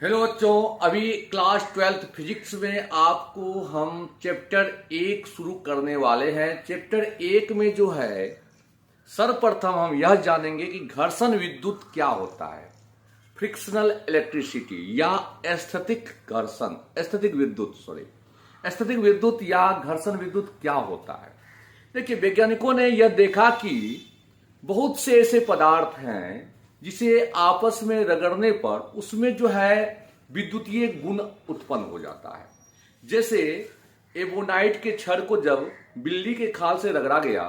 Hello बच्चों, अभी class 12th physics में आपको हम चैप्टर 1 शुरू करने वाले हैं। चैप्टर 1 में जो है सर्वप्रथम हम यह जानेंगे कि घर्षण विद्युत क्या होता है, फ्रिक्शनल इलेक्ट्रिसिटी या एस्थेटिक विद्युत या घर्षण विद्युत क्या होता है। देखिए, वैज्ञानिकों ने यह देखा कि बहुत से ऐसे पदार्थ हैं जिसे आपस में रगड़ने पर उसमें जो है विद्युतीय गुण उत्पन्न हो जाता है। जैसे एबोनाइट के छड़ को जब बिल्ली के खाल से रगड़ा गया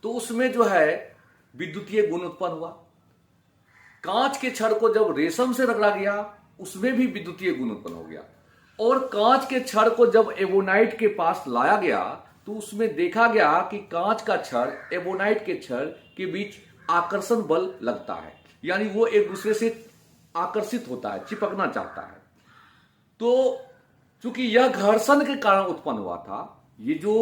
तो उसमें जो है विद्युतीय गुण उत्पन्न हुआ। कांच के छड़ को जब रेशम से रगड़ा गया उसमें भी विद्युतीय गुण उत्पन्न हो गया। और कांच के छड़ को जब एबोनाइट के पास लाया गया तो उसमें देखा गया कि कांच का छड़ एबोनाइट के छड़ के बीच आकर्षण बल लगता है, यानी वो एक दूसरे से आकर्षित होता है, चिपकना चाहता है। तो चूंकि यह घर्षण के कारण उत्पन्न हुआ था, ये जो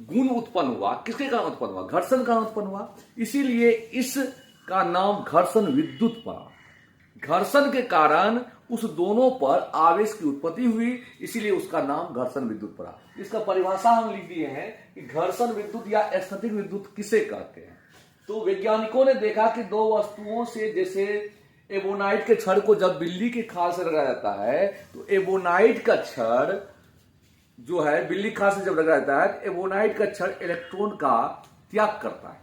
गुण उत्पन्न हुआ किसके कारण उत्पन्न हुआ? घर्षण के कारण उत्पन्न हुआ। इसीलिए इसका नाम घर्षण विद्युत पड़ा। घर्षण के कारण उस दोनों पर आवेश की उत्पत्ति हुई, इसीलिए उसका नाम घर्षण विद्युत पड़ा। इसका परिभाषा हम लिख दिए हैं कि घर्षण विद्युत या एस्थेटिक विद्युत किसे कहते हैं। तो वैज्ञानिकों ने देखा कि दो वस्तुओं से, जैसे एबोनाइट के छड़ को जब बिल्ली के खाल से रगड़ा जाता है तो एबोनाइट का छड़ जो है बिल्ली खाल से जब रगड़ा जाता है तो एबोनाइट का छड़ इलेक्ट्रॉन का त्याग करता है।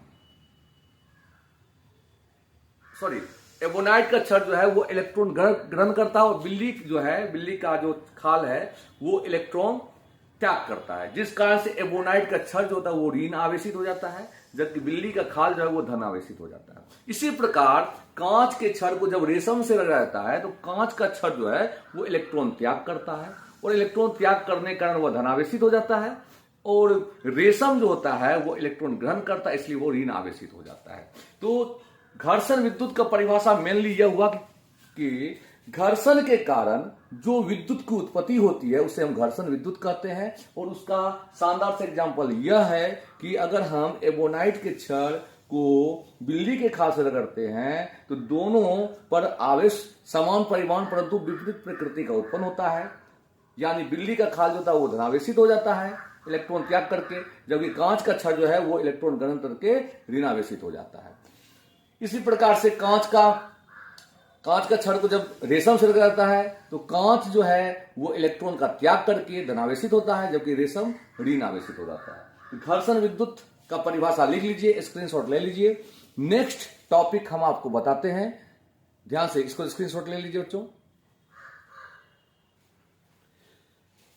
एबोनाइट का छड़ जो है वो इलेक्ट्रॉन ग्रहण करता है और बिल्ली का जो खाल है वो इलेक्ट्रॉन त्याग करता है, जिस कारण से एबोनाइट का छड़ जो होता है वो ऋण आवेशित हो जाता है, जबकि बिल्ली का खाल जो है वो धन आवेशित हो जाता है। इसी प्रकार कांच के छड़ को जब रेशम से रगड़ा जाता है तो कांच का छड़ जो है वो इलेक्ट्रॉन त्याग करता है और इलेक्ट्रॉन त्याग करने के कारण वह धनावेशित हो जाता है, और रेशम जो होता है वो इलेक्ट्रॉन ग्रहण करता है, इसलिए वो ऋण आवेशित हो जाता है। तो घर्षण विद्युत का परिभाषा मेनली यह हुआ कि घर्षण के कारण जो विद्युत की उत्पत्ति होती है उसे हम घर्षण विद्युत कहते हैं। और उसका शानदार से एग्जांपल यह है कि अगर हम एबोनाइट के छड़ को बिल्ली के खाल से रगड़ते हैं तो दोनों पर आवेश समान परिमाण परंतु विपरीत प्रकृति का उत्पन्न होता है, यानी बिल्ली का खाल जो होता है वो धनावेशित हो जाता है इलेक्ट्रॉन त्याग करके, जबकि कांच का छड़ जो है वो इलेक्ट्रॉन ग्रहण करके ऋणावेशित हो जाता है। इसी प्रकार से कांच का छड़ को जब रेशम से रगड़ा जाता है तो कांच जो है वो इलेक्ट्रॉन का त्याग करके धनावेशित होता है, जबकि रेशम ऋण आवेशित हो जाता है। घर्षण विद्युत का परिभाषा लिख लीजिए, स्क्रीनशॉट ले लीजिए। नेक्स्ट टॉपिक हम आपको बताते हैं, ध्यान से इसको स्क्रीनशॉट ले लीजिए बच्चों।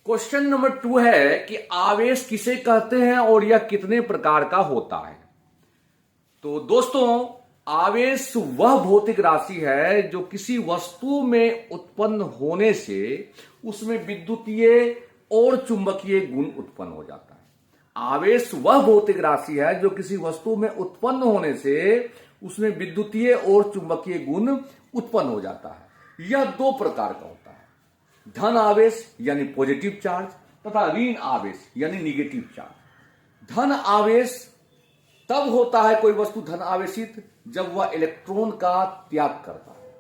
क्वेश्चन नंबर 2 है कि आवेश किसे कहते हैं और यह कितने प्रकार का होता है। तो दोस्तों, आवेश वह भौतिक राशि है जो किसी वस्तु में उत्पन्न होने से उसमें विद्युतीय और चुंबकीय गुण उत्पन्न हो जाता है। आवेश वह भौतिक राशि है जो किसी वस्तु में उत्पन्न होने से उसमें विद्युतीय और चुंबकीय गुण उत्पन्न हो जाता है। यह दो प्रकार का होता है, धन आवेश यानी पॉजिटिव चार्ज तथा ऋण आवेश यानी निगेटिव चार्ज। धन आवेश तब होता है कोई वस्तु धन आवेशित जब वह इलेक्ट्रॉन का त्याग करता है,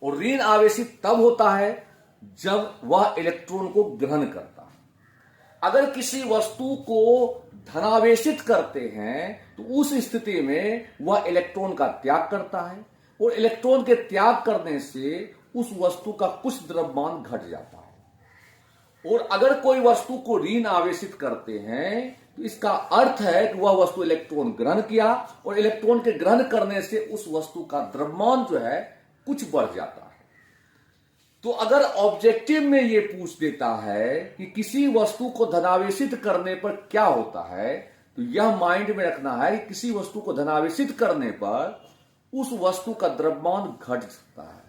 और ऋण आवेशित तब होता है जब वह इलेक्ट्रॉन को ग्रहण करता है। अगर किसी वस्तु को धनावेशित करते हैं तो उस स्थिति में वह इलेक्ट्रॉन का त्याग करता है, और इलेक्ट्रॉन के त्याग करने से उस वस्तु का कुछ द्रव्यमान घट जाता है। और अगर कोई वस्तु को ऋण आवेशित करते हैं तो इसका अर्थ है कि वह वस्तु इलेक्ट्रॉन ग्रहण किया, और इलेक्ट्रॉन के ग्रहण करने से उस वस्तु का द्रव्यमान जो है कुछ बढ़ जाता है। तो अगर ऑब्जेक्टिव में यह पूछ देता है कि किसी वस्तु को धनावेशित करने पर क्या होता है, तो यह माइंड में रखना है कि किसी वस्तु को धनावेशित करने पर उस वस्तु का द्रव्यमान घट सकता है,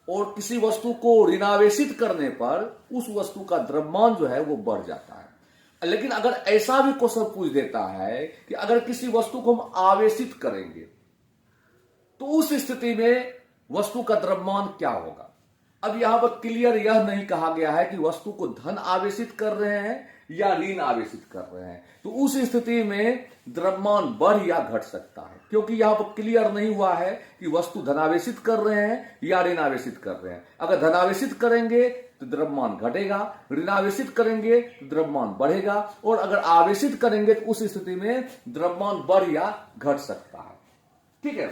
और किसी वस्तु को ऋणावेशित करने पर उस वस्तु का द्रव्यमान जो है वो बढ़ जाता है। लेकिन अगर ऐसा भी क्वेश्चन पूछ देता है कि अगर किसी वस्तु को हम आवेशित करेंगे तो उस स्थिति में वस्तु का द्रव्यमान क्या होगा। अब यहां पर क्लियर यह नहीं कहा गया है कि वस्तु को धन आवेशित कर रहे हैं या ऋण आवेशित कर रहे हैं, तो उस स्थिति में द्रव्यमान बढ़ या घट सकता है, क्योंकि यहां पर क्लियर नहीं हुआ है कि वस्तु धनावेशित कर रहे हैं या ऋण आवेशित कर रहे हैं। अगर धनावेशित करेंगे तो द्रव्यमान घटेगा, ऋणावेशित करेंगे तो द्रव्यमान बढ़ेगा, और अगर आवेशित करेंगे तो उस स्थिति में द्रव्यमान बढ़ या घट सकता है। ठीक है,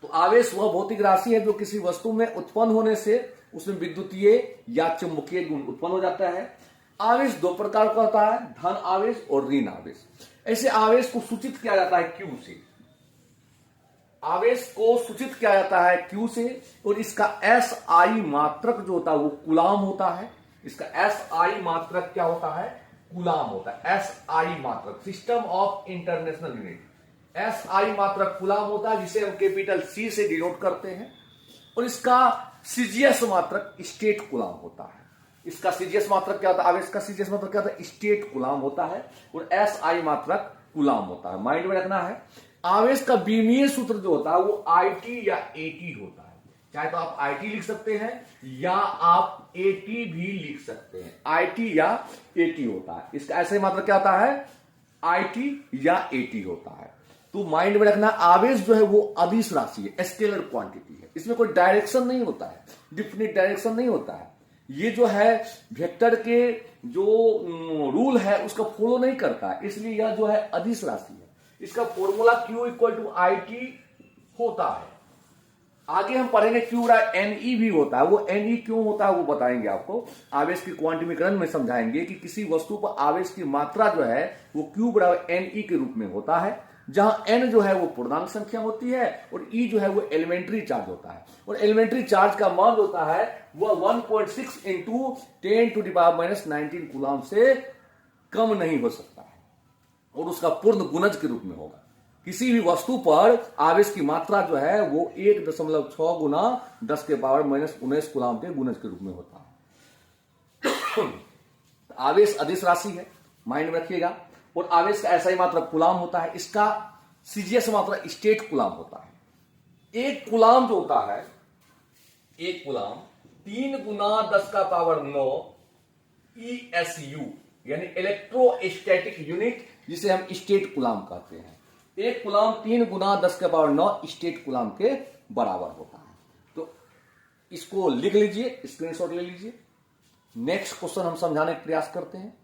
तो आवेश वह भौतिक राशि है जो किसी वस्तु में उत्पन्न होने से उसमें विद्युतीय या चुंबकीय गुण उत्पन्न हो जाता है। आवेश दो प्रकार का होता है, धन आवेश और ऋण आवेश। ऐसे आवेश को सूचित किया जाता है क्यू से, आवेश को सूचित किया जाता है क्यू से, और इसका एस आई मात्रक जो होता है वो कूलाम होता है। इसका एस आई मात्रक क्या होता है? कूलाम होता है। एस आई मात्रक, system of international unit, S I मात्रक कूलाम होता है, जिसे हम कैपिटल सी से डिनोट करते हैं। और इसका सीजीएस मात्रक स्टेट कूलाम होता है। इसका सीजीएस मात्रक क्या होता है? आवेश का सीजीएस मात्रक क्या होता है? स्टेट कूलाम होता है, और एस आई मात्रक कूलाम होता है। माइंड में रखना है, आवेश का बीमीय सूत्र जो होता है वो आईटी या एटी होता है। चाहे तो आप आईटी लिख सकते हैं या आप एटी भी लिख सकते हैं, आईटी या एटी होता है। इसका ऐसे मात्रक क्या होता है? आईटी या एटी होता है। तो माइंड में रखना, आवेश जो है वो अदिश राशि है, स्केलर क्वांटिटी है। इसमें कोई डायरेक्शन नहीं होता है, डिफिनिट डायरेक्शन नहीं होता है। ये जो है वेक्टर के जो रूल है उसका फॉलो नहीं करता है, इसलिए यह जो है अदिश राशि है। इसका formula Q equal to I T होता है। आगे हम पढ़ेंगे Q बराबर NE भी होता है। वो NE क्यों होता है वो बताएंगे आपको। आवेश की क्वांटमीकरण में समझाएंगे कि किसी वस्तु पर आवेश की मात्रा जो है वो Q बराबर NE के रूप में होता है, जहां n जो है वो पूर्णांक संख्या होती है और E जो है वो एलिमेंट्री चार्ज होता है। और एलिमेंट्री चार्ज का मान होता है वह 1.6 इंटू 10⁻⁻19 कूलाम से कम नहीं हो सकता है, और उसका पूर्ण गुणज के रूप में होगा। किसी भी वस्तु पर आवेश की मात्रा जो है वो 1.6 गुना 10⁻⁻19 कूलाम के गुणज के रूप में होता है। आवेश अदिश राशि है, माइंड में रखिएगा। और आवेश का ऐसा ही मात्रा कूलाम होता है। इसका सीजीएस मात्रा स्टेट कूलाम होता है। एक कूलाम जो होता है, एक कूलाम 3 गुना 10⁻9 ESU यानी इलेक्ट्रोस्टैटिक यूनिट, जिसे हम स्टेट कूलाम कहते हैं। एक कूलाम 3 गुना 10⁻9 स्टेट कूलाम के बराबर होता है। तो इसको लिख लीजिए, स्क्रीनशॉट ले लीजिए। नेक्स्ट क्वेश्चन हम समझाने का प्रयास करते हैं।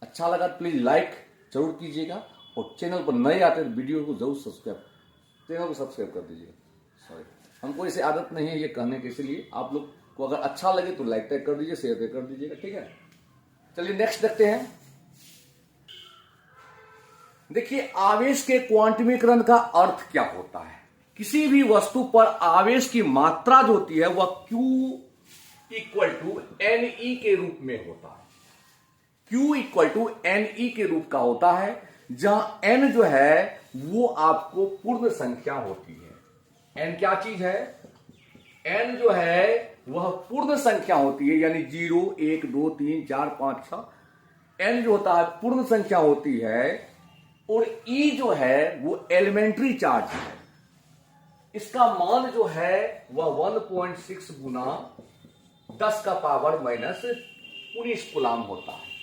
अच्छा लगा तो प्लीज लाइक जरूर कीजिएगा, और चैनल पर नए आते हैं तो वीडियो को जरूर चैनल को सब्सक्राइब कर दीजिएगा। सॉरी, हमको इसे आदत नहीं है ये कहने के, इसलिए आप लोग को अगर अच्छा लगे तो लाइक टैग कर दीजिए, शेयर कर दीजिएगा। ठीक है, चलिए नेक्स्ट देखते हैं। देखिए, आवेश के क्वांटमीकरण का अर्थ क्या होता है। किसी भी वस्तु पर आवेश की मात्रा जो होती है वह Q इक्वल टू NE के रूप में होता है। Q इक्वल टू NE के रूप का होता है, जहां N जो है वो आपको पूर्ण संख्या होती है। N क्या चीज है? N जो है वह पूर्ण संख्या होती है, यानी 0, 1, 2, 3, 4, 5, 6। N जो होता है पूर्ण संख्या होती है, और E जो है वो एलिमेंट्री चार्ज है। इसका मान जो है वह 1.6 गुना 10⁻⁻19 कूलाम होता है।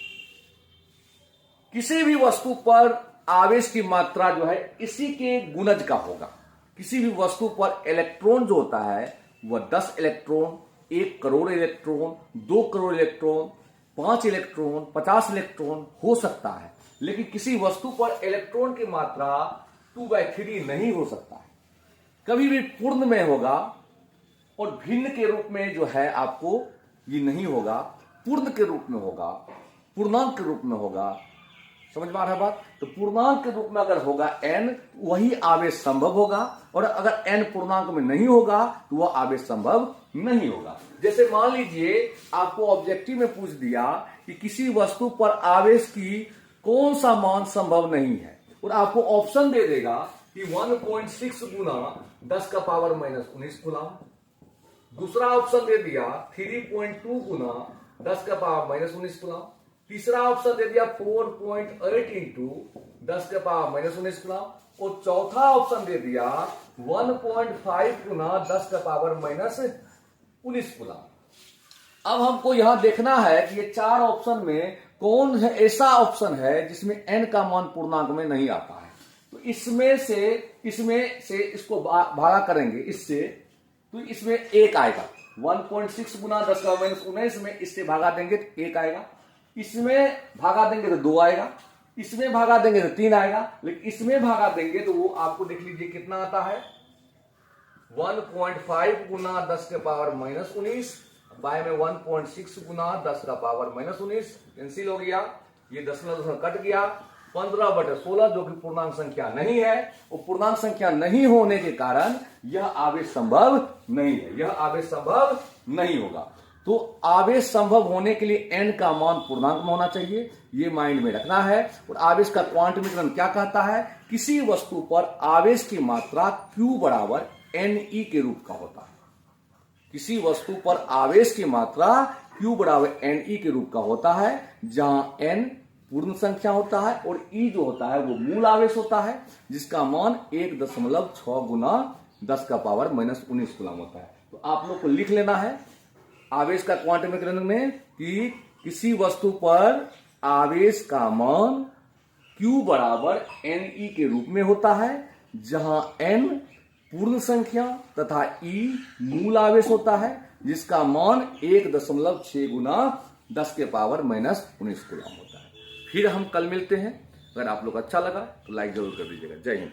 किसी भी वस्तु पर आवेश की मात्रा जो है इसी के गुणज का होगा। किसी भी वस्तु पर इलेक्ट्रॉन जो होता है वह 10 electron, 1 crore electron, 2 crore electron, 5 electron, 50 electron हो सकता है, लेकिन किसी वस्तु पर इलेक्ट्रॉन की मात्रा 2/3 नहीं हो सकता है। कभी भी पूर्ण में होगा, और भिन्न के रूप में जो है आपको ये नहीं होगा, पूर्ण के रूप में होगा, पूर्णांक के रूप में होगा। समझ में आ रहा है बात? तो पूर्णांक के रूप में अगर होगा n, वही आवेश संभव होगा, और अगर n पूर्णांक में नहीं होगा तो वह आवेश संभव नहीं होगा। जैसे मान लीजिए आपको ऑब्जेक्टिव में पूछ दिया कि किसी वस्तु पर आवेश की कौन सा मान संभव नहीं है, और आपको ऑप्शन दे देगा कि 1.6 गुना 10⁻⁻19 कूलाम। दूसरा ऑप्शन दे दिया 3.2 गुना 10⁻⁻19 कूलाम। तीसरा ऑप्शन दे दिया 4.8 इंटू 10⁻⁻19 कूलाम, और चौथा ऑप्शन दे दिया 1.5 गुना 10⁻⁻19 कूलाम। अब हमको यहां देखना है कि ये चार ऑप्शन में कौन है ऐसा ऑप्शन है जिसमें n का मान पूर्णांक में नहीं आता है? तो इसमें से इसको भागा करेंगे इससे, तो इसमें 1 आएगा। 1.6 गुना 10 का माइनस 19 में इससे भागा देंगे तो 1 आएगा, इसमें भागा देंगे तो 2 आएगा, इसमें भागा देंगे तो 3 आएगा, लेकिन इसमें भागा देंगे तो वो आपको देख लीजिए कितना आता है, 1.5 गुना 10 के पावर माइनस 19 बाय में 1.6 गुना 10 का पावर माइनस 19 कैंसिल हो गया, ये दशमलव कट गया। 15/16 जो कि पूर्णांक संख्या नहीं है, वो पूर्णांक संख्या नहीं होने के कारण यह आवेश संभव नहीं है, यह आवेश संभव नहीं होगा। तो आवेश संभव होने के लिए n का मान पूर्णांक में होना चाहिए, ये माइंड में रखना है। और आवेश का क्वांटमीकरण क्या कहता है? किसी वस्तु पर आवेश की मात्रा Q बराबर Ne के रूप का होता है। किसी वस्तु पर आवेश की मात्रा Q बराबर Ne के रूप का होता है, जहां n पूर्ण संख्या होता है और E जो होता है वो मूल आवेश होता है, जिसका मान 1.6 गुना 10 का पावर माइनस 19 कूलम होता है। तो आप लोग को लिख लेना है आवेश का क्वांटमीकरण में कि किसी वस्तु पर आवेश का मान Q बराबर Ne के रूप में होता है, जहां n पूर्ण संख्या तथा E मूल आवेश होता है, जिसका मान 1.6 गुना 10 के पावर माइनस 19 कूलम होता है। फिर हम कल मिलते हैं। अगर आप लोग अच्छा लगा तो लाइक जरूर कर दीजिएगा। जय हिंद।